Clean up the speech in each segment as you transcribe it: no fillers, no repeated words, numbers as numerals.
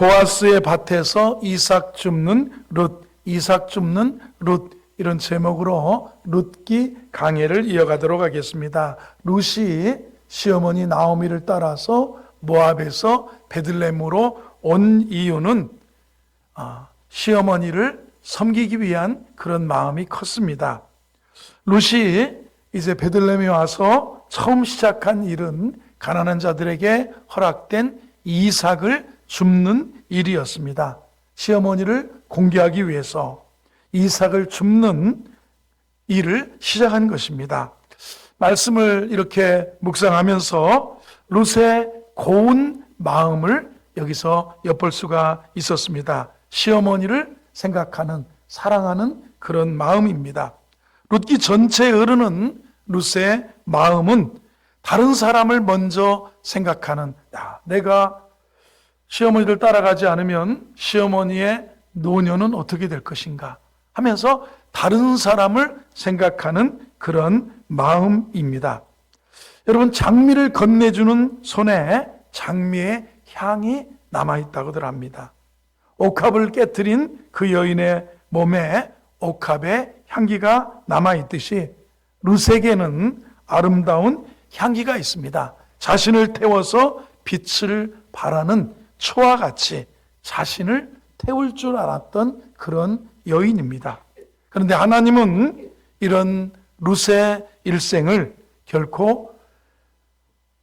보아스의 밭에서 이삭 줍는 룻, 이삭 줍는 룻, 이런 제목으로 룻기 강해를 이어가도록 하겠습니다. 룻이 시어머니 나오미를 따라서 모압에서 베들레헴으로 온 이유는 시어머니를 섬기기 위한 그런 마음이 컸습니다. 룻이 이제 베들레헴에 와서 처음 시작한 일은 가난한 자들에게 허락된 이삭을 줍는 일이었습니다. 시어머니를 공개하기 위해서 이삭을 줍는 일을 시작한 것입니다. 말씀을 이렇게 묵상하면서 룻의 고운 마음을 여기서 엿볼 수가 있었습니다. 시어머니를 생각하는, 사랑하는 그런 마음입니다. 룻기 전체에 흐르는 룻의 마음은 다른 사람을 먼저 생각하는, 내가 시어머니를 따라가지 않으면 시어머니의 노년은 어떻게 될 것인가 하면서 다른 사람을 생각하는 그런 마음입니다. 여러분, 장미를 건네주는 손에 장미의 향이 남아있다고들 합니다. 옥합을 깨뜨린 그 여인의 몸에 옥합의 향기가 남아있듯이 룻에게는 아름다운 향기가 있습니다. 자신을 태워서 빛을 발하는 초와 같이 자신을 태울 줄 알았던 그런 여인입니다. 그런데 하나님은 이런 룻의 일생을 결코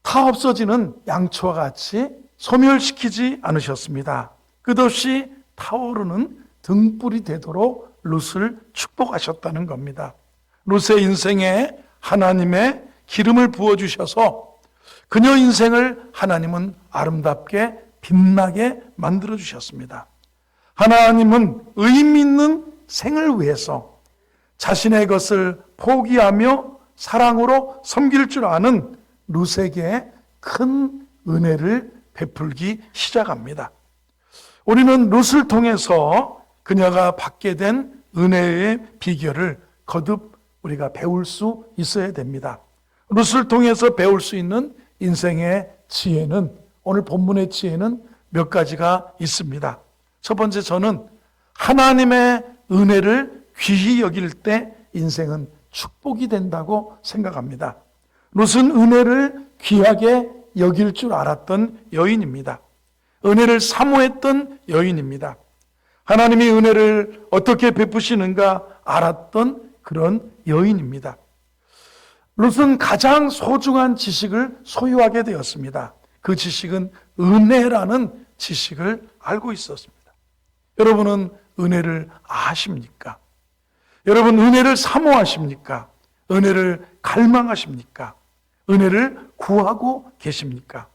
타 없어지는 양초와 같이 소멸시키지 않으셨습니다. 끝없이 타오르는 등불이 되도록 룻을 축복하셨다는 겁니다. 룻의 인생에 하나님의 기름을 부어주셔서 그녀 인생을 하나님은 아름답게 빛나게 만들어주셨습니다. 하나님은 의미 있는 생을 위해서 자신의 것을 포기하며 사랑으로 섬길 줄 아는 룻에게 큰 은혜를 베풀기 시작합니다. 우리는 룻을 통해서 그녀가 받게 된 은혜의 비결을 거듭 우리가 배울 수 있어야 됩니다. 룻을 통해서 배울 수 있는 인생의 지혜는, 오늘 본문의 지혜는 몇 가지가 있습니다. 첫 번째, 저는 하나님의 은혜를 귀히 여길 때 인생은 축복이 된다고 생각합니다. 룻은 은혜를 귀하게 여길 줄 알았던 여인입니다. 은혜를 사모했던 여인입니다. 하나님이 은혜를 어떻게 베푸시는가 알았던 그런 여인입니다. 룻은 가장 소중한 지식을 소유하게 되었습니다. 그 지식은 은혜라는 지식을 알고 있었습니다. 여러분은 은혜를 아십니까? 여러분 은혜를 사모하십니까? 은혜를 갈망하십니까? 은혜를 구하고 계십니까?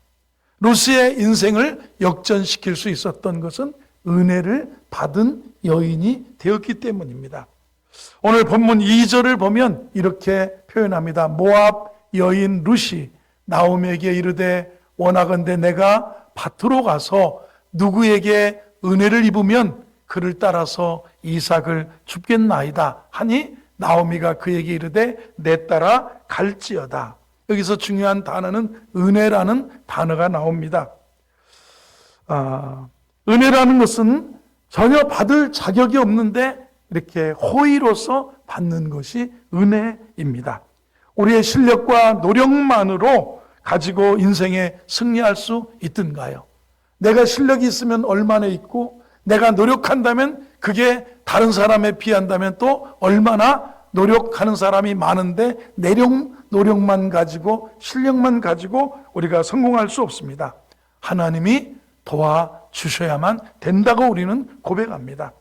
룻의 인생을 역전시킬 수 있었던 것은 은혜를 받은 여인이 되었기 때문입니다. 오늘 본문 2절을 보면 이렇게 표현합니다. 모압 여인 룻이 나오미에게 이르되 원하건대 내가 밭으로 가서 누구에게 은혜를 입으면 그를 따라서 이삭을 줍겠나이다 하니 나오미가 그에게 이르되 내 따라 갈지어다. 여기서 중요한 단어는 은혜라는 단어가 나옵니다. 은혜라는 것은 전혀 받을 자격이 없는데 이렇게 호의로서 받는 것이 은혜입니다. 우리의 실력과 노력만으로 가지고 인생에 승리할 수 있던가요? 내가 실력이 있으면 얼마나 있고 내가 노력한다면 그게 다른 사람에 비한다면 또 얼마나 노력하는 사람이 많은데 노력만 가지고 실력만 가지고 우리가 성공할 수 없습니다. 하나님이 도와주셔야만 된다고 우리는 고백합니다.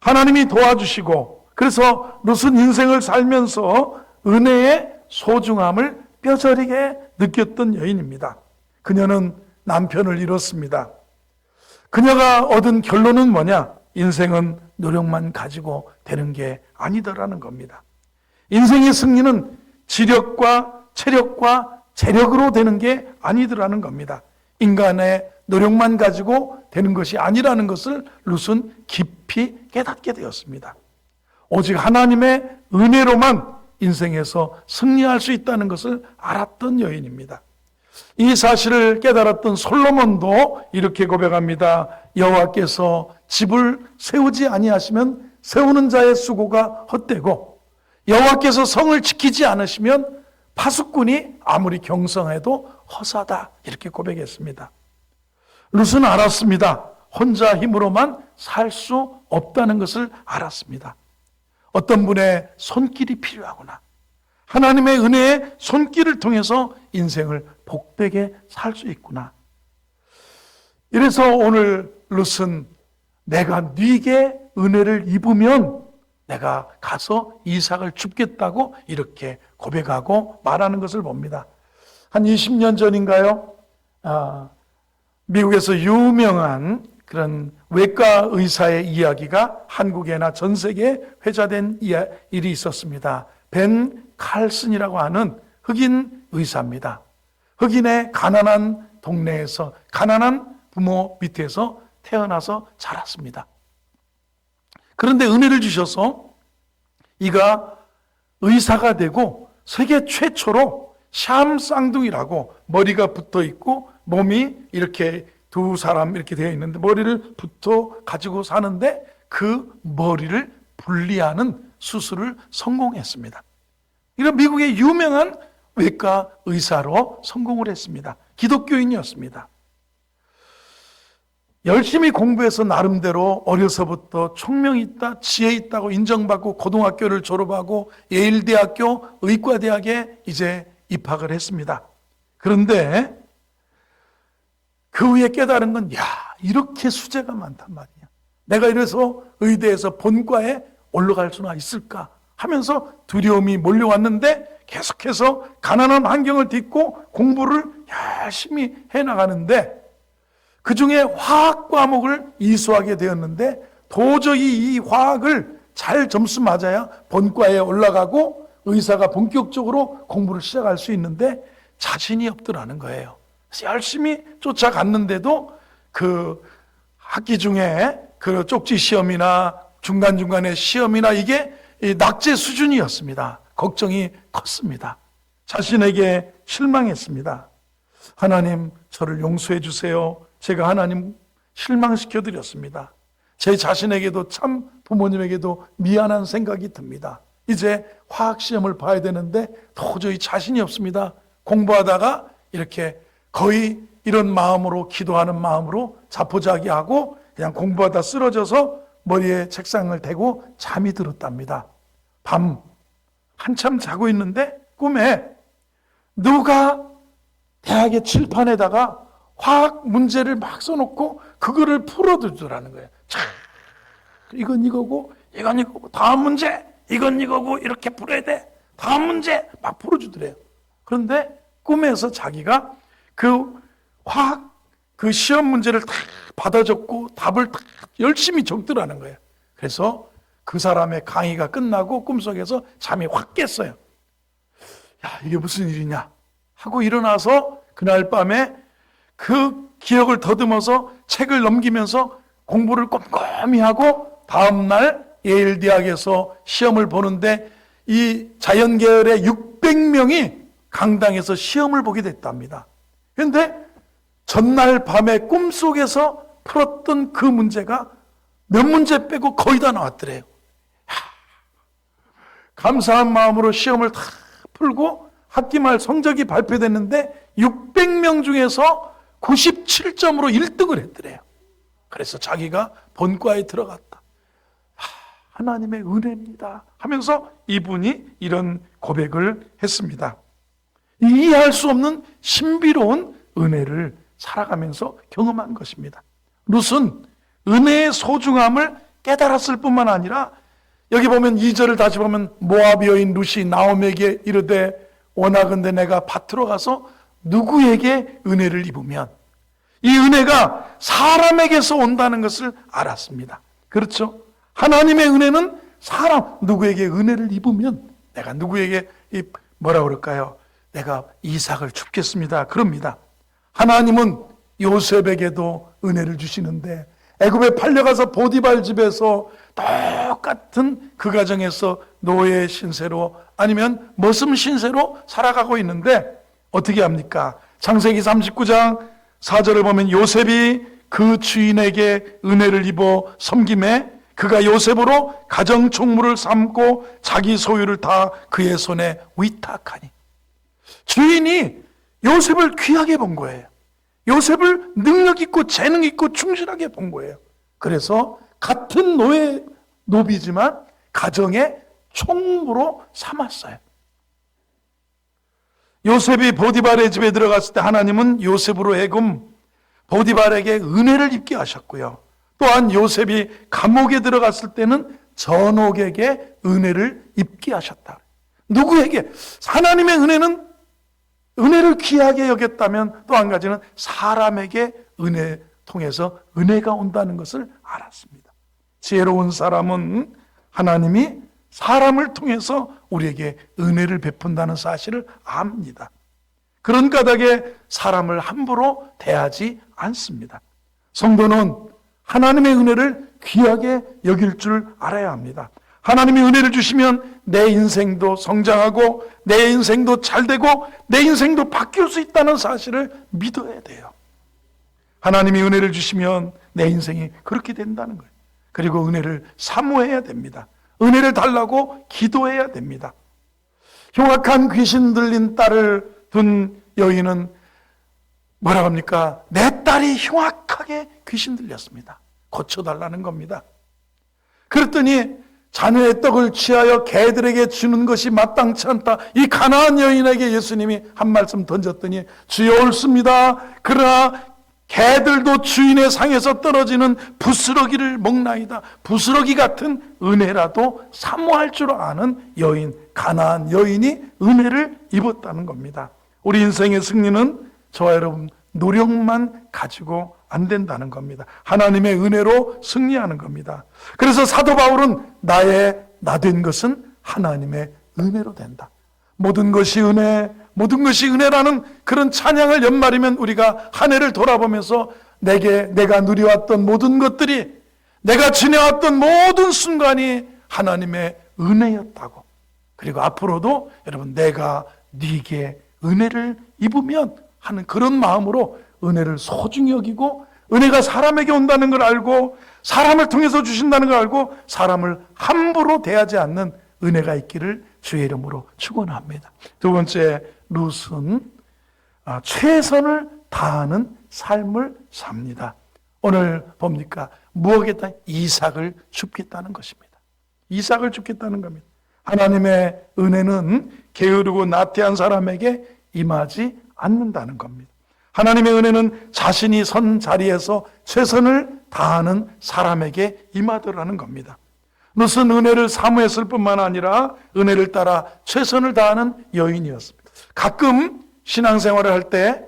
하나님이 도와주시고 그래서 룻은 인생을 살면서 은혜의 소중함을 뼈저리게 느꼈던 여인입니다. 그녀는 남편을 잃었습니다. 그녀가 얻은 결론은 뭐냐? 인생은 노력만 가지고 되는 게 아니더라는 겁니다. 인생의 승리는 지력과 체력과 재력으로 되는 게 아니더라는 겁니다. 인간의 노력만 가지고 되는 것이 아니라는 것을 룻은 깊이 깨닫게 되었습니다. 오직 하나님의 은혜로만 인생에서 승리할 수 있다는 것을 알았던 여인입니다. 이 사실을 깨달았던 솔로몬도 이렇게 고백합니다. 여호와께서 집을 세우지 아니하시면 세우는 자의 수고가 헛되고 여호와께서 성을 지키지 않으시면 파수꾼이 아무리 경성해도 허사다, 이렇게 고백했습니다. 룻은 알았습니다. 혼자 힘으로만 살 수 없다는 것을 알았습니다. 어떤 분의 손길이 필요하구나. 하나님의 은혜의 손길을 통해서 인생을 복되게 살 수 있구나. 이래서 오늘 룻은 내가 네게 은혜를 입으면 내가 가서 이삭을 줍겠다고 이렇게 고백하고 말하는 것을 봅니다. 한 20년 전인가요? 미국에서 유명한 그런 외과 의사의 이야기가 한국에나 전 세계에 회자된 일이 있었습니다. 벤 칼슨이라고 하는 흑인 의사입니다. 흑인의 가난한 동네에서 가난한 부모 밑에서 태어나서 자랐습니다. 그런데 은혜를 주셔서 이가 의사가 되고 세계 최초로 샴 쌍둥이라고 머리가 붙어 있고 몸이 이렇게 두 사람 이렇게 되어 있는데 머리를 붙어 가지고 사는데 그 머리를 분리하는 수술을 성공했습니다. 이런 미국의 유명한 외과 의사로 성공을 했습니다. 기독교인이었습니다. 열심히 공부해서 나름대로 어려서부터 총명이 있다, 지혜 있다고 인정받고 고등학교를 졸업하고 예일대학교 의과대학에 이제 입학을 했습니다. 그런데 그 후에 깨달은 건, 이렇게 수재가 많단 말이야. 내가 이래서 의대에서 본과에 올라갈 수나 있을까 하면서 두려움이 몰려왔는데 계속해서 가난한 환경을 딛고 공부를 열심히 해나가는데 그 중에 화학 과목을 이수하게 되었는데 도저히 이 화학을 잘 점수 맞아야 본과에 올라가고 의사가 본격적으로 공부를 시작할 수 있는데 자신이 없더라는 거예요. 그래서 열심히 쫓아갔는데도 그 학기 중에 그 쪽지 시험이나 중간중간에 시험이나 이게 낙제 수준이었습니다. 걱정이 컸습니다. 자신에게 실망했습니다. 하나님, 저를 용서해 주세요. 제가 하나님 실망시켜 드렸습니다. 제 자신에게도 참 부모님에게도 미안한 생각이 듭니다. 이제 화학시험을 봐야 되는데 도저히 자신이 없습니다. 공부하다가 이렇게 거의 이런 마음으로, 기도하는 마음으로 자포자기하고 그냥 공부하다 쓰러져서 머리에 책상을 대고 잠이 들었답니다. 밤 한참 자고 있는데 꿈에 누가 대학의 칠판에다가 화학 문제를 막 써놓고 그거를 풀어두더라는 거예요. 자, 이건 이거고 이건 이거고 다음 문제 이건 이거고 이렇게 풀어야 돼. 다음 문제 막 풀어주더래요. 그런데 꿈에서 자기가 그 화학 그 시험 문제를 다 받아 적고 답을 다 열심히 적더라는 거예요. 그래서 그 사람의 강의가 끝나고 꿈속에서 잠이 확 깼어요. 이게 무슨 일이냐 하고 일어나서 그날 밤에 그 기억을 더듬어서 책을 넘기면서 공부를 꼼꼼히 하고 다음날 예일대학에서 시험을 보는데 이 자연계열의 600명이 강당에서 시험을 보게 됐답니다. 그런데 전날 밤에 꿈속에서 풀었던 그 문제가 몇 문제 빼고 거의 다 나왔더래요. 감사한 마음으로 시험을 다 풀고 학기말 성적이 발표됐는데 600명 중에서 97점으로 1등을 했더래요. 그래서 자기가 본과에 들어갔다. 하나님의 은혜입니다 하면서 이분이 이런 고백을 했습니다. 이해할 수 없는 신비로운 은혜를 살아가면서 경험한 것입니다. 룻은 은혜의 소중함을 깨달았을 뿐만 아니라 여기 보면 2절을 다시 보면 모압 여인 룻이 나오미에게 이르되 원하건대 내가 밭으로 가서 누구에게 은혜를 입으면 이 은혜가 사람에게서 온다는 것을 알았습니다. 그렇죠? 하나님의 은혜는 사람 누구에게 은혜를 입으면 내가 누구에게 뭐라 그럴까요? 내가 이삭을 줍겠습니다. 그럽니다. 하나님은 요셉에게도 은혜를 주시는데 애굽에 팔려가서 보디발 집에서 똑같은 그 가정에서 노예 신세로 아니면 머슴 신세로 살아가고 있는데 어떻게 합니까? 창세기 39장 4절을 보면 요셉이 그 주인에게 은혜를 입어 섬김에 그가 요셉으로 가정 총무를 삼고 자기 소유를 다 그의 손에 위탁하니. 주인이 요셉을 귀하게 본 거예요. 요셉을 능력 있고 재능 있고 충실하게 본 거예요. 그래서 같은 노비지만 가정의 총무로 삼았어요. 요셉이 보디발의 집에 들어갔을 때 하나님은 요셉으로 해금 보디발에게 은혜를 입게 하셨고요. 또한 요셉이 감옥에 들어갔을 때는 전옥에게 은혜를 입게 하셨다. 누구에게? 하나님의 은혜를 귀하게 여겼다면 또 한 가지는 사람에게 은혜 통해서 은혜가 온다는 것을 알았습니다. 지혜로운 사람은 하나님이 사람을 통해서 우리에게 은혜를 베푼다는 사실을 압니다. 그런 까닭에 사람을 함부로 대하지 않습니다. 성도는 하나님의 은혜를 귀하게 여길 줄 알아야 합니다. 하나님이 은혜를 주시면 내 인생도 성장하고 내 인생도 잘되고 내 인생도 바뀔 수 있다는 사실을 믿어야 돼요. 하나님이 은혜를 주시면 내 인생이 그렇게 된다는 거예요. 그리고 은혜를 사모해야 됩니다. 은혜를 달라고 기도해야 됩니다. 흉악한 귀신 들린 딸을 둔 여인은 뭐라고 합니까? 내 딸이 흉악하게 귀신 들렸습니다. 고쳐달라는 겁니다. 그랬더니 자녀의 떡을 취하여 개들에게 주는 것이 마땅치 않다. 이 가나안 여인에게 예수님이 한 말씀 던졌더니 주여 옳습니다. 그러나 개들도 주인의 상에서 떨어지는 부스러기를 먹나이다. 부스러기 같은 은혜라도 사모할 줄 아는 여인, 가나안 여인이 은혜를 입었다는 겁니다. 우리 인생의 승리는 저와 여러분 노력만 가지고 안 된다는 겁니다. 하나님의 은혜로 승리하는 겁니다. 그래서 사도 바울은 나 된 것은 하나님의 은혜로 된다. 모든 것이 은혜, 모든 것이 은혜라는 그런 찬양을 연말이면 우리가 한 해를 돌아보면서 내가 누려왔던 모든 것들이, 내가 지내왔던 모든 순간이 하나님의 은혜였다고. 그리고 앞으로도 여러분 내가 네게 은혜를 입으면 하는 그런 마음으로 은혜를 소중히 여기고, 은혜가 사람에게 온다는 걸 알고 사람을 통해서 주신다는 걸 알고 사람을 함부로 대하지 않는 은혜가 있기를 주의 이름으로 축원합니다. 두 번째, 룻은 최선을 다하는 삶을 삽니다. 오늘 봅니까? 무엇겠다? 이삭을 줍겠다는 것입니다. 이삭을 줍겠다는 겁니다. 하나님의 은혜는 게으르고 나태한 사람에게 임하지 않는다는 겁니다. 하나님의 은혜는 자신이 선 자리에서 최선을 다하는 사람에게 임하더라는 겁니다. 룻은 은혜를 사모했을 뿐만 아니라 은혜를 따라 최선을 다하는 여인이었습니다. 가끔 신앙생활을 할 때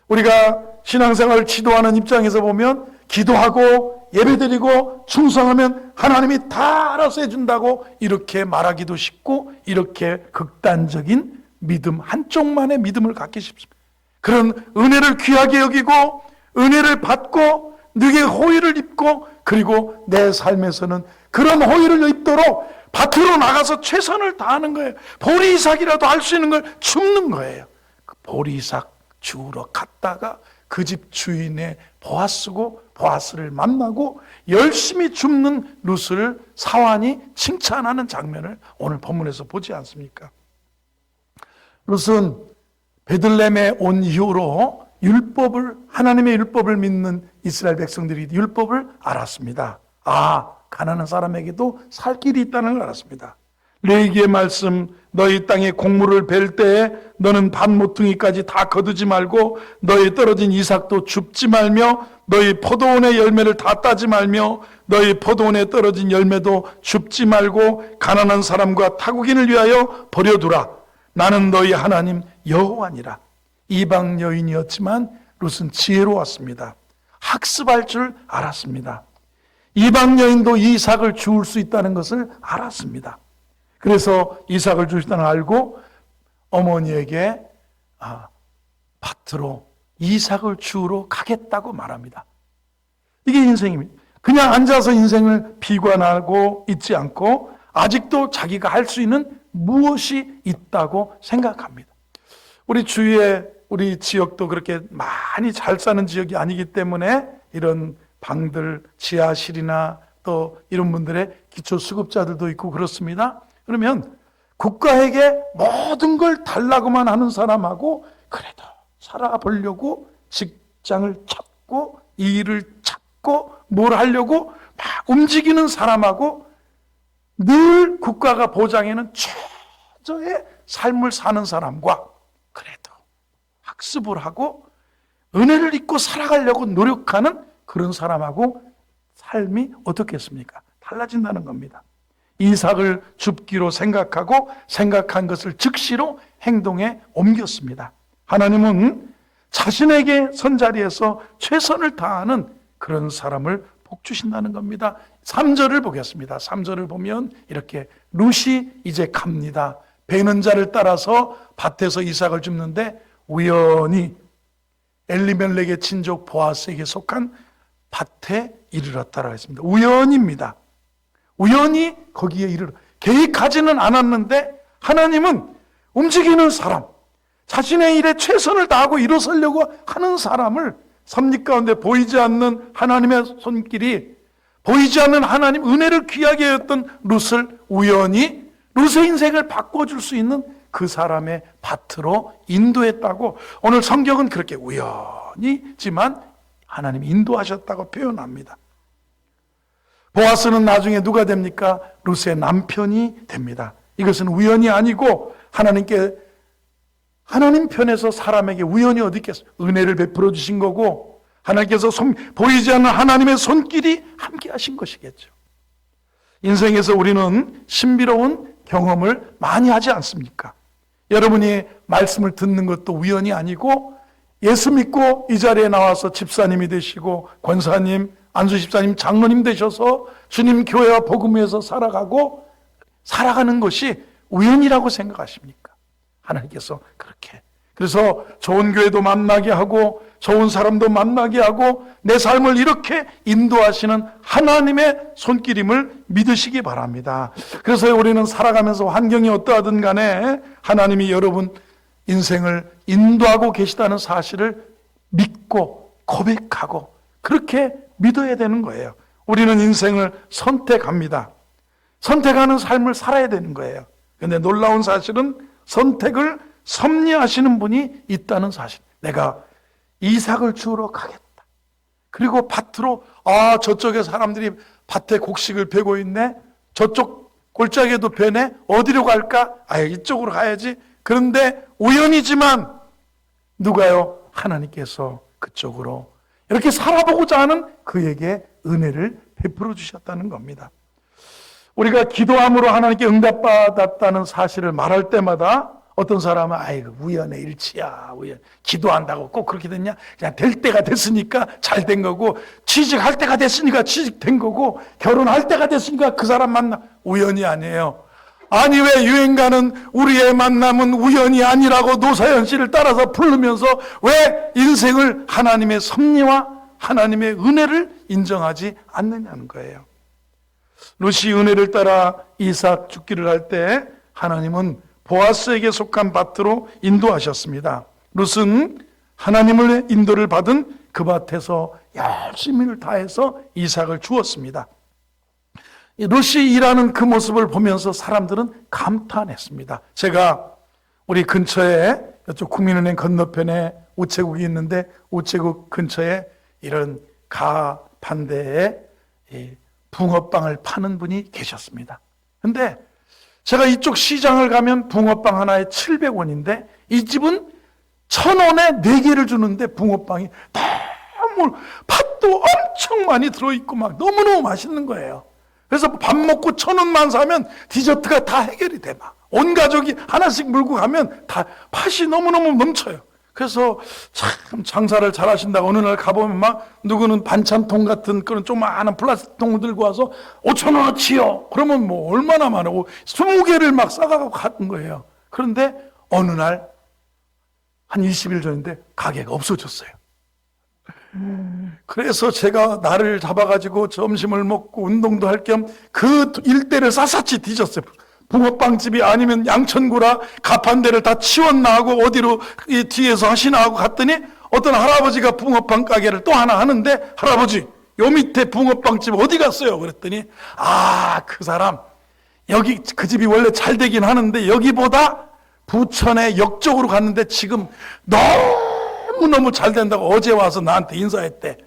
우리가 신앙생활을 지도하는 입장에서 보면 기도하고 예배드리고 충성하면 하나님이 다 알아서 해준다고 이렇게 말하기도 쉽고, 이렇게 극단적인 믿음, 한쪽만의 믿음을 갖기 쉽습니다. 그런 은혜를 귀하게 여기고 은혜를 받고 누구의 호의를 입고, 그리고 내 삶에서는 그런 호의를 입도록 밭으로 나가서 최선을 다하는 거예요. 보리이삭이라도 할 수 있는 걸 줍는 거예요. 그 보리이삭 주우러 갔다가 그 집 주인의 보아스를 만나고 열심히 줍는 룻을 사환이 칭찬하는 장면을 오늘 본문에서 보지 않습니까? 룻은 베들레헴에 온 이후로 하나님의 율법을 믿는 이스라엘 백성들이 율법을 알았습니다. 가난한 사람에게도 살 길이 있다는 걸 알았습니다. 레위기의 말씀, 너희 땅에 곡물을 벨 때에 너는 반 모퉁이까지 다 거두지 말고 너희 떨어진 이삭도 줍지 말며 너희 포도원의 열매를 다 따지 말며 너희 포도원에 떨어진 열매도 줍지 말고 가난한 사람과 타국인을 위하여 버려두라. 나는 너희 하나님 여호와니라. 이방 여인이었지만 룻은 지혜로웠습니다. 학습할 줄 알았습니다. 이방 여인도 이삭을 주울 수 있다는 것을 알았습니다. 그래서 이삭을 주시다는 알고 어머니에게 밭으로 이삭을 주우러 가겠다고 말합니다. 이게 인생입니다. 그냥 앉아서 인생을 비관하고 있지 않고 아직도 자기가 할 수 있는 무엇이 있다고 생각합니다. 우리 주위에 우리 지역도 그렇게 많이 잘 사는 지역이 아니기 때문에 이런 방들, 지하실이나 또 이런 분들의 기초수급자들도 있고 그렇습니다. 그러면 국가에게 모든 걸 달라고만 하는 사람하고 그래도 살아보려고 직장을 찾고 일을 찾고 뭘 하려고 막 움직이는 사람하고 늘 국가가 보장해는 최저의 삶을 사는 사람과 그래도 학습을 하고 은혜를 잊고 살아가려고 노력하는 그런 사람하고 삶이 어떻겠습니까? 달라진다는 겁니다. 이삭을 줍기로 생각하고 생각한 것을 즉시로 행동에 옮겼습니다. 하나님은 자신에게 선자리에서 최선을 다하는 그런 사람을 복 주신다는 겁니다. 3절을 보겠습니다. 3절을 보면 이렇게 룻이 이제 갑니다. 베는 자를 따라서 밭에서 이삭을 줍는데 우연히 엘리멜렉의 친족 보아스에게 속한 밭에 이르렀다라고 했습니다. 우연입니다. 우연히 거기에 계획하지는 않았는데 하나님은 움직이는 사람, 자신의 일에 최선을 다하고 일어서려고 하는 사람을 섭리 가운데 보이지 않는 하나님의 손길이, 보이지 않는 하나님 은혜를 귀하게 여겼던 룻을 우연히 룻의 인생을 바꿔줄 수 있는 그 사람의 밭으로 인도했다고 오늘 성경은 그렇게 우연히지만 하나님이 인도하셨다고 표현합니다. 보아스는 나중에 누가 됩니까? 룻의 남편이 됩니다. 이것은 우연이 아니고 하나님 편에서 사람에게 우연이 어디 있겠어요? 은혜를 베풀어 주신 거고 하나님께서 보이지 않는 하나님의 손길이 함께 하신 것이겠죠. 인생에서 우리는 신비로운 경험을 많이 하지 않습니까? 여러분이 말씀을 듣는 것도 우연이 아니고 예수 믿고 이 자리에 나와서 집사님이 되시고 권사님, 안수 집사님, 장로님 되셔서 주님 교회와 복음에서 살아가는 것이 우연이라고 생각하십니까? 하나님께서 그렇게, 그래서 좋은 교회도 만나게 하고 좋은 사람도 만나게 하고 내 삶을 이렇게 인도하시는 하나님의 손길임을 믿으시기 바랍니다. 그래서 우리는 살아가면서 환경이 어떠하든 간에 하나님이 여러분 인생을 인도하고 계시다는 사실을 믿고 고백하고 그렇게 믿어야 되는 거예요. 우리는 인생을 선택합니다. 선택하는 삶을 살아야 되는 거예요. 그런데 놀라운 사실은 선택을 섭리하시는 분이 있다는 사실. 내가 이삭을 주우러 가겠다. 그리고 밭으로, 저쪽에 사람들이 밭에 곡식을 베고 있네. 저쪽 골짜기에도 베네. 어디로 갈까? 이쪽으로 가야지. 그런데 우연이지만 누가요? 하나님께서 그쪽으로 이렇게 살아보고자 하는 그에게 은혜를 베풀어 주셨다는 겁니다. 우리가 기도함으로 하나님께 응답받았다는 사실을 말할 때마다 어떤 사람은 우연의 일치야, 기도한다고 꼭 그렇게 됐냐? 그냥 될 때가 됐으니까 잘 된 거고, 취직할 때가 됐으니까 취직된 거고, 결혼할 때가 됐으니까 그 사람 만나. 우연이 아니에요. 아니, 왜 유행가는 우리의 만남은 우연이 아니라고 노사연 씨를 따라서 부르면서 왜 인생을 하나님의 섭리와 하나님의 은혜를 인정하지 않느냐는 거예요. 룻이 은혜를 따라 이삭 죽기를 할 때 하나님은 보아스에게 속한 밭으로 인도하셨습니다. 룻은 하나님의 인도를 받은 그 밭에서 열심히를 다해서 이삭을 주었습니다. 룻이 일하는 그 모습을 보면서 사람들은 감탄했습니다. 제가 우리 근처에 이쪽 국민은행 건너편에 우체국이 있는데 우체국 근처에 이런 가판대에 붕어빵을 파는 분이 계셨습니다. 근데 제가 이쪽 시장을 가면 붕어빵 하나에 700원인데 이 집은 1,000원에 4개를 주는데 붕어빵이 너무 팥도 엄청 많이 들어있고 막 너무너무 맛있는 거예요. 그래서 밥 먹고 1,000원만 사면 디저트가 다 해결이 돼. 막 온 가족이 하나씩 물고 가면 다 팥이 너무너무 넘쳐요. 그래서 참 장사를 잘 하신다고 어느 날 가보면 막 누구는 반찬통 같은 그런 조그마한 플라스틱 통을 들고 와서 5,000원어치요. 그러면 뭐 얼마나 많아. 20개를 막 싸가고 가는 거예요. 그런데 어느 날 한 20일 전인데 가게가 없어졌어요. 그래서 제가 날을 잡아가지고 점심을 먹고 운동도 할 겸 그 일대를 샅샅이 뒤졌어요. 붕어빵집이 아니면 양천구라 가판대를 다 치웠나하고 어디로 이 뒤에서 하시나하고 갔더니 어떤 할아버지가 붕어빵 가게를 또 하나 하는데, 할아버지 요 밑에 붕어빵집 어디 갔어요? 그랬더니 그 사람 여기 그 집이 원래 잘 되긴 하는데 여기보다 부천의 역 쪽으로 갔는데 지금 너무너무 잘 된다고 어제 와서 나한테 인사했대.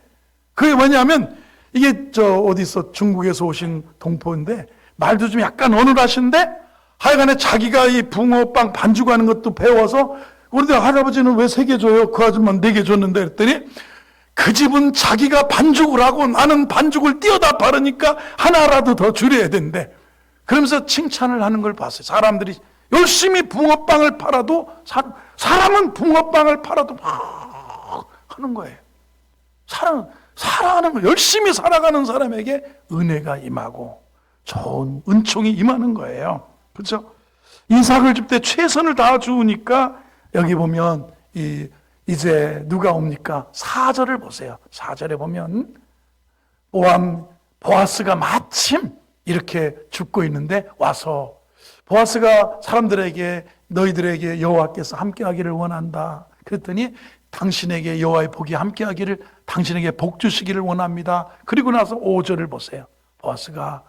그게 뭐냐면 이게 어디서 중국에서 오신 동포인데 말도 좀 약간 어눌하신데 하여간에 자기가 이 붕어빵 반죽하는 것도 배워서, 그런데 할아버지는 왜 3개 줘요? 그 아줌마는 4개 줬는데 그랬더니 그 집은 자기가 반죽을 하고 나는 반죽을 띄어다 바르니까 하나라도 더 줄여야 된대. 그러면서 칭찬을 하는 걸 봤어요. 사람들이 열심히 붕어빵을 팔아도 사람은 붕어빵을 팔아도 막 하는 거예요. 살아가는 거, 열심히 살아가는 사람에게 은혜가 임하고 좋은 은총이 임하는 거예요. 그렇죠? 이삭을 줄 때 최선을 다 주니까 여기 보면 이제 누가 옵니까? 4절을 보세요. 4절에 보면 보아스가 마침 이렇게 죽고 있는데 와서, 보아스가 사람들에게 너희들에게 여호와께서 함께하기를 원한다. 그랬더니 당신에게 여호와의 복이 함께하기를, 당신에게 복 주시기를 원합니다. 그리고 나서 5절을 보세요. 보아스가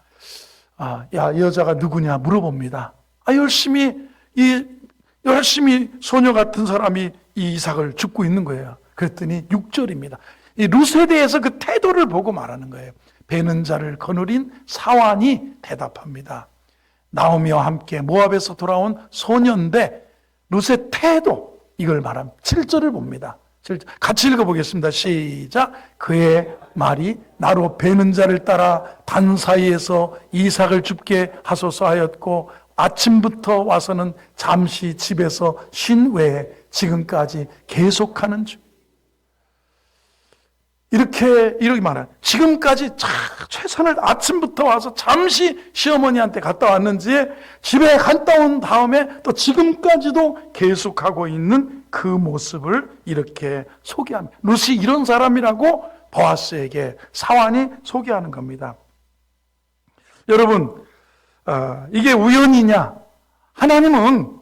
야, 여자가 누구냐 물어봅니다. 열심히 소녀 같은 사람이 이 이삭을 줍고 있는 거예요. 그랬더니 6절입니다. 이 룻에 대해서 그 태도를 보고 말하는 거예요. 베는 자를 거느린 사환이 대답합니다. 나오미와 함께 모압에서 돌아온 소년인데 룻의 태도, 이걸 말합니다. 7절을 봅니다. 같이 읽어보겠습니다. 시작. 그의 말이 나로 베는 자를 따라 단 사이에서 이삭을 줍게 하소서 하였고 아침부터 와서는 잠시 집에서 쉰 외에 지금까지 계속하는 중. 이렇게 말해요. 지금까지 최선을 아침부터 와서 잠시 시어머니한테 갔다 왔는지 집에 갔다 온 다음에 또 지금까지도 계속하고 있는 그 모습을 이렇게 소개합니다. 룻이 이런 사람이라고 보아스에게 사환이 소개하는 겁니다. 여러분, 이게 우연이냐? 하나님은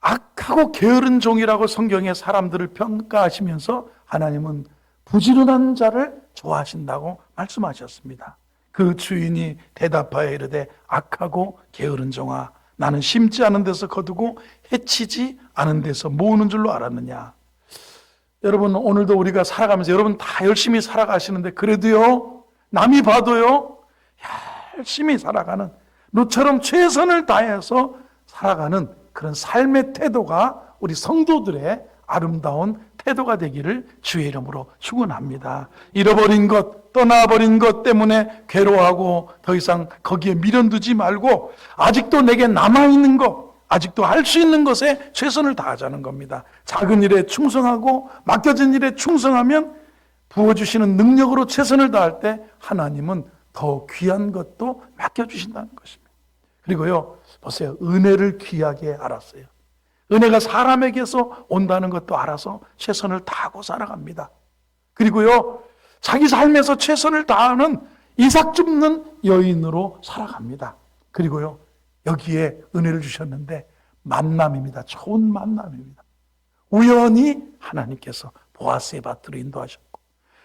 악하고 게으른 종이라고 성경의 사람들을 평가하시면서 하나님은 부지런한 자를 좋아하신다고 말씀하셨습니다. 그 주인이 대답하여 이르되 악하고 게으른 종아, 나는 심지 않은 데서 거두고 해치지 않은 데서 모으는 줄로 알았느냐. 여러분, 오늘도 우리가 살아가면서 여러분 다 열심히 살아가시는데 그래도요, 남이 봐도요, 열심히 살아가는, 너처럼 최선을 다해서 살아가는 그런 삶의 태도가 우리 성도들의 아름다운 태도가 되기를 주의 이름으로 축원합니다. 잃어버린 것, 떠나버린 것 때문에 괴로워하고 더 이상 거기에 미련두지 말고 아직도 내게 남아있는 것, 아직도 할 수 있는 것에 최선을 다하자는 겁니다. 작은 일에 충성하고 맡겨진 일에 충성하면 부어주시는 능력으로 최선을 다할 때 하나님은 더 귀한 것도 맡겨주신다는 것입니다. 그리고요, 보세요. 은혜를 귀하게 알았어요. 은혜가 사람에게서 온다는 것도 알아서 최선을 다하고 살아갑니다. 그리고요, 자기 삶에서 최선을 다하는 이삭 줍는 여인으로 살아갑니다. 그리고요, 여기에 은혜를 주셨는데 만남입니다. 좋은 만남입니다. 우연히 하나님께서 보아스의 밭으로 인도하셨고,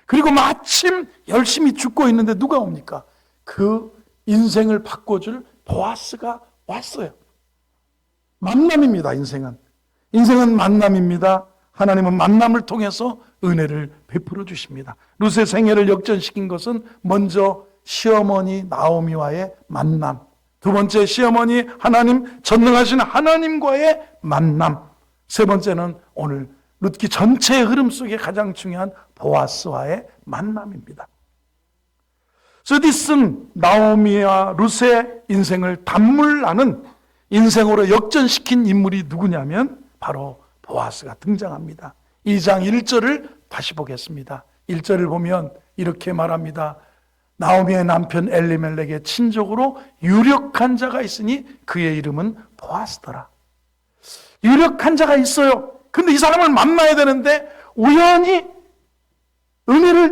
그리고 마침 열심히 죽고 있는데 누가 옵니까? 그 인생을 바꿔줄 보아스가 왔어요. 만남입니다. 인생은 만남입니다. 하나님은 만남을 통해서 은혜를 베풀어 주십니다. 룻의 생애를 역전시킨 것은 먼저 시어머니 나오미와의 만남, 두 번째 시어머니 하나님, 전능하신 하나님과의 만남, 세 번째는 오늘 룻기 전체의 흐름 속에 가장 중요한 보아스와의 만남입니다. 스디슨 나오미와 룻의 인생을 단물나는 인생으로 역전시킨 인물이 누구냐면 바로 보아스가 등장합니다. 2장 1절을 다시 보겠습니다. 1절을 보면 이렇게 말합니다. 나오미의 남편 엘리멜렉의 친족으로 유력한 자가 있으니 그의 이름은 보아스더라. 유력한 자가 있어요. 근데 이 사람을 만나야 되는데 우연히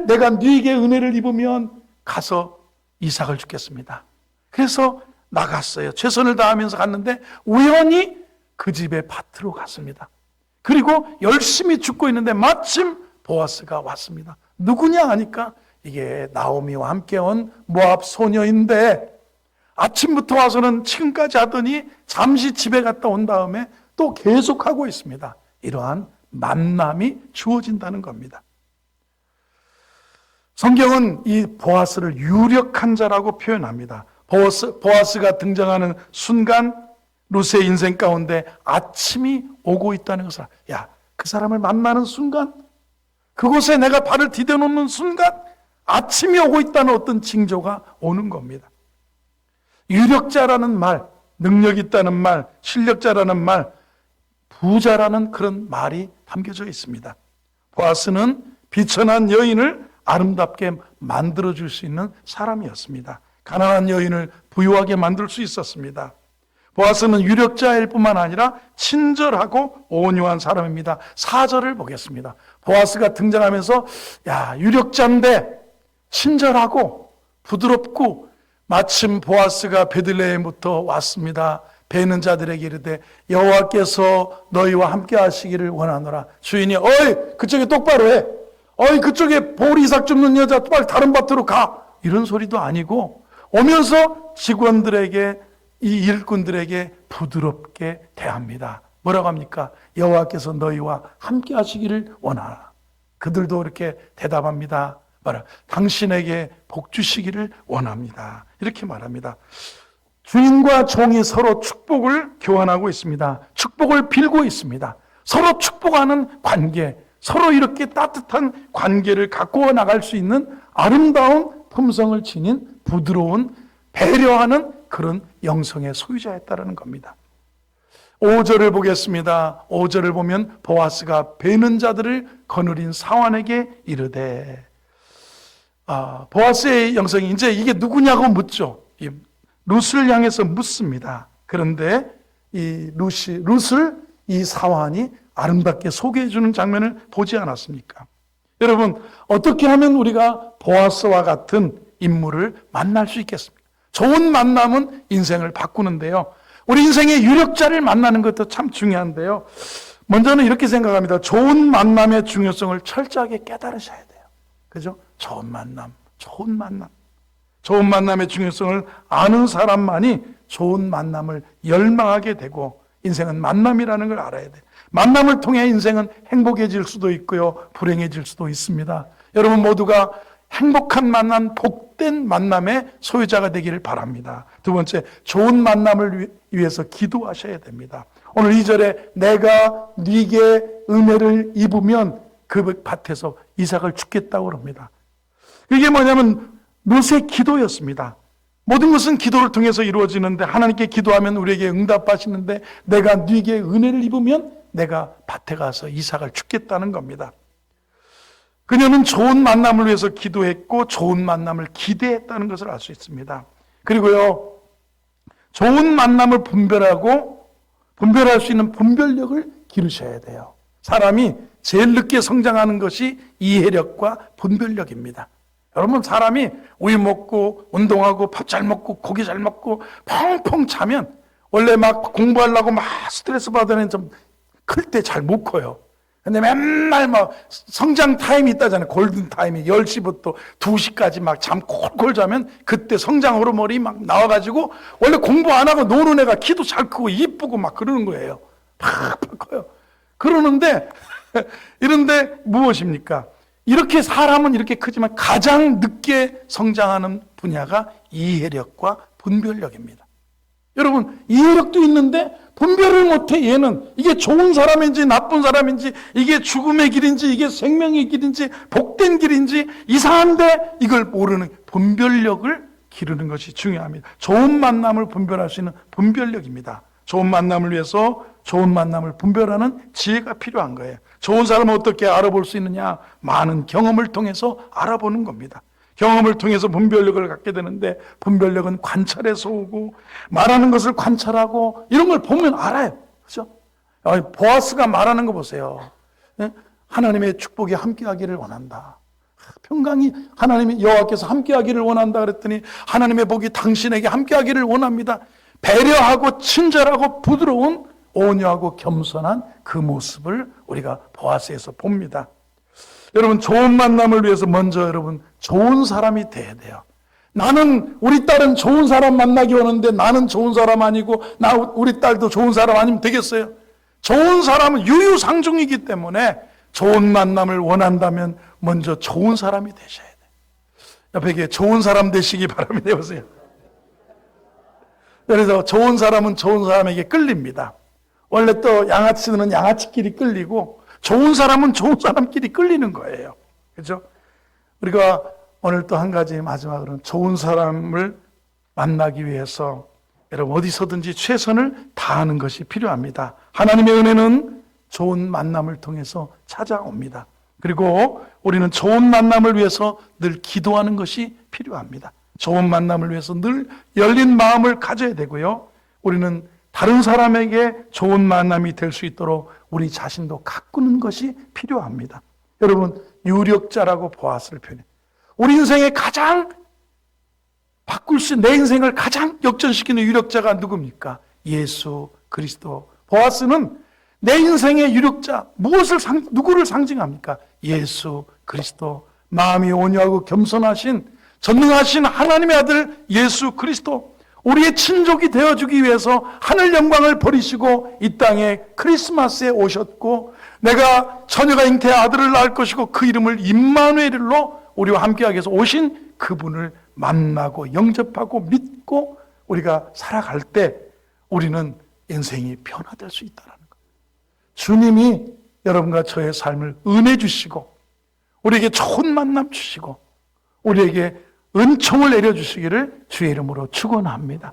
내가 네게 은혜를 입으면 가서 이삭을 주겠습니다. 그래서 나갔어요. 최선을 다하면서 갔는데 우연히 그 집의 밭으로 갔습니다. 그리고 열심히 죽고 있는데 마침 보아스가 왔습니다. 누구냐 하니까 이게 나오미와 함께 온 모압 소녀인데, 아침부터 와서는 지금까지 하더니 잠시 집에 갔다 온 다음에 또 계속하고 있습니다. 이러한 만남이 주어진다는 겁니다. 성경은 이 보아스를 유력한 자라고 표현합니다. 보아스가 등장하는 순간 룻의 인생 가운데 아침이 오고 있다는 것을, 그 사람을 만나는 순간, 그곳에 내가 발을 디뎌놓는 순간 아침이 오고 있다는 어떤 징조가 오는 겁니다. 유력자라는 말, 능력 있다는 말, 실력자라는 말, 부자라는 그런 말이 담겨져 있습니다. 보아스는 비천한 여인을 아름답게 만들어줄 수 있는 사람이었습니다. 가난한 여인을 부유하게 만들 수 있었습니다. 보아스는 유력자일 뿐만 아니라 친절하고 온유한 사람입니다. 4절을 보겠습니다. 보아스가 등장하면서 유력자인데 친절하고 부드럽고, 마침 보아스가 베들레헴부터 왔습니다. 배는 자들에게 이르되 여호와께서 너희와 함께 하시기를 원하노라. 주인이 어이 그쪽에 똑바로 해, 어이 그쪽에 보리 이삭 줍는 여자 빨리 다른 밭으로 가, 이런 소리도 아니고 오면서 직원들에게, 이 일꾼들에게 부드럽게 대합니다. 뭐라고 합니까? 여호와께서 너희와 함께 하시기를 원하라. 그들도 이렇게 대답합니다. 당신에게 복 주시기를 원합니다. 이렇게 말합니다. 주인과 종이 서로 축복을 교환하고 있습니다. 축복을 빌고 있습니다. 서로 축복하는 관계, 서로 이렇게 따뜻한 관계를 갖고 나갈 수 있는 아름다운 품성을 지닌 부드러운, 배려하는 그런 영성의 소유자였다는 겁니다. 5절을 보겠습니다. 5절을 보면 보아스가 베는 자들을 거느린 사환에게 이르되, 보아스의 영성이 이제 이게 누구냐고 묻죠. 룻을 향해서 묻습니다. 그런데 이 룻을 이 사환이 아름답게 소개해 주는 장면을 보지 않았습니까? 여러분, 어떻게 하면 우리가 보아스와 같은 인물을 만날 수 있겠습니까? 좋은 만남은 인생을 바꾸는데요. 우리 인생의 유력자를 만나는 것도 참 중요한데요. 먼저는 이렇게 생각합니다. 좋은 만남의 중요성을 철저하게 깨달으셔야 돼요. 그죠? 좋은 만남. 좋은 만남의 중요성을 아는 사람만이 좋은 만남을 열망하게 되고, 인생은 만남이라는 걸 알아야 돼요. 만남을 통해 인생은 행복해질 수도 있고요, 불행해질 수도 있습니다. 여러분 모두가 행복한 만남, 복된 만남의 소유자가 되기를 바랍니다. 두 번째, 좋은 만남을 위해서 기도하셔야 됩니다. 오늘 2절에 내가 네게 은혜를 입으면 그 밭에서 이삭을 죽겠다고 합니다. 이게 뭐냐면 룻의 기도였습니다. 모든 것은 기도를 통해서 이루어지는데, 하나님께 기도하면 우리에게 응답하시는데, 내가 네게 은혜를 입으면 내가 밭에 가서 이삭을 죽겠다는 겁니다. 그녀는 좋은 만남을 위해서 기도했고 좋은 만남을 기대했다는 것을 알 수 있습니다. 그리고요, 좋은 만남을 분별할 수 있는 분별력을 기르셔야 돼요. 사람이 제일 늦게 성장하는 것이 이해력과 분별력입니다. 여러분, 사람이 우유 먹고 운동하고 밥 잘 먹고 고기 잘 먹고 펑펑 자면 원래 막 공부하려고 막 스트레스 받으면 좀 클 때 잘 못 커요. 근데 맨날 막 성장 타임이 있다잖아요. 골든 타임이 10시부터 2시까지 막 잠 콜콜 자면 그때 성장 호르몬이 막 나와가지고 원래 공부 안 하고 노는 애가 키도 잘 크고 이쁘고 막 그러는 거예요. 팍팍 커요. 그러는데 이런데 무엇입니까? 이렇게 사람은 이렇게 크지만 가장 늦게 성장하는 분야가 이해력과 분별력입니다. 여러분, 이해력도 있는데 분별을 못해. 얘는 이게 좋은 사람인지 나쁜 사람인지, 이게 죽음의 길인지 이게 생명의 길인지 복된 길인지 이상한데 이걸 모르는 분별력을 기르는 것이 중요합니다. 좋은 만남을 분별할 수 있는 분별력입니다. 좋은 만남을 위해서 좋은 만남을 분별하는 지혜가 필요한 거예요. 좋은 사람을 어떻게 알아볼 수 있느냐? 많은 경험을 통해서 알아보는 겁니다. 경험을 통해서 분별력을 갖게 되는데, 분별력은 관찰에서 오고, 말하는 것을 관찰하고 이런 걸 보면 알아요. 그렇죠? 보아스가 말하는 거 보세요. 하나님의 축복이 함께하기를 원한다. 평강이 하나님이 여호와께서 함께하기를 원한다 그랬더니 하나님의 복이 당신에게 함께하기를 원합니다. 배려하고 친절하고 부드러운 온유하고 겸손한 그 모습을 우리가 보아스에서 봅니다. 여러분, 좋은 만남을 위해서 먼저 여러분 좋은 사람이 돼야 돼요. 나는 우리 딸은 좋은 사람 만나기 원하는데 나는 좋은 사람 아니고 우리 딸도 좋은 사람 아니면 되겠어요? 좋은 사람은 유유상종이기 때문에 좋은 만남을 원한다면 먼저 좋은 사람이 되셔야 돼요. 옆에 좋은 사람 되시기 바랍니다. 해보세요. 그래서 좋은 사람은 좋은 사람에게 끌립니다. 원래 또 양아치는 양아치끼리 끌리고 좋은 사람은 좋은 사람끼리 끌리는 거예요. 그렇죠? 우리가 오늘 또 한 가지 마지막으로는 좋은 사람을 만나기 위해서 여러분 어디서든지 최선을 다하는 것이 필요합니다. 하나님의 은혜는 좋은 만남을 통해서 찾아옵니다. 그리고 우리는 좋은 만남을 위해서 늘 기도하는 것이 필요합니다. 좋은 만남을 위해서 늘 열린 마음을 가져야 되고요. 우리는 다른 사람에게 좋은 만남이 될 수 있도록 우리 자신도 가꾸는 것이 필요합니다. 여러분, 유력자라고 보았을 편에 우리 인생에 가장 바꿀 수 있는, 내 인생을 가장 역전시키는 유력자가 누굽니까? 예수 그리스도. 보아스는 내 인생의 유력자, 누구를 상징합니까? 예수 그리스도. 마음이 온유하고 겸손하신 전능하신 하나님의 아들 예수 그리스도. 우리의 친족이 되어주기 위해서 하늘 영광을 버리시고 이 땅에 크리스마스에 오셨고, 내가 처녀가 잉태의 아들을 낳을 것이고 그 이름을 임마누엘로 우리와 함께하기 위해서 오신 그분을 만나고 영접하고 믿고 우리가 살아갈 때 우리는 인생이 변화될 수 있다는 것. 주님이 여러분과 저의 삶을 은혜 주시고 우리에게 좋은 만남 주시고 우리에게 은총을 내려주시기를 주의 이름으로 축원합니다.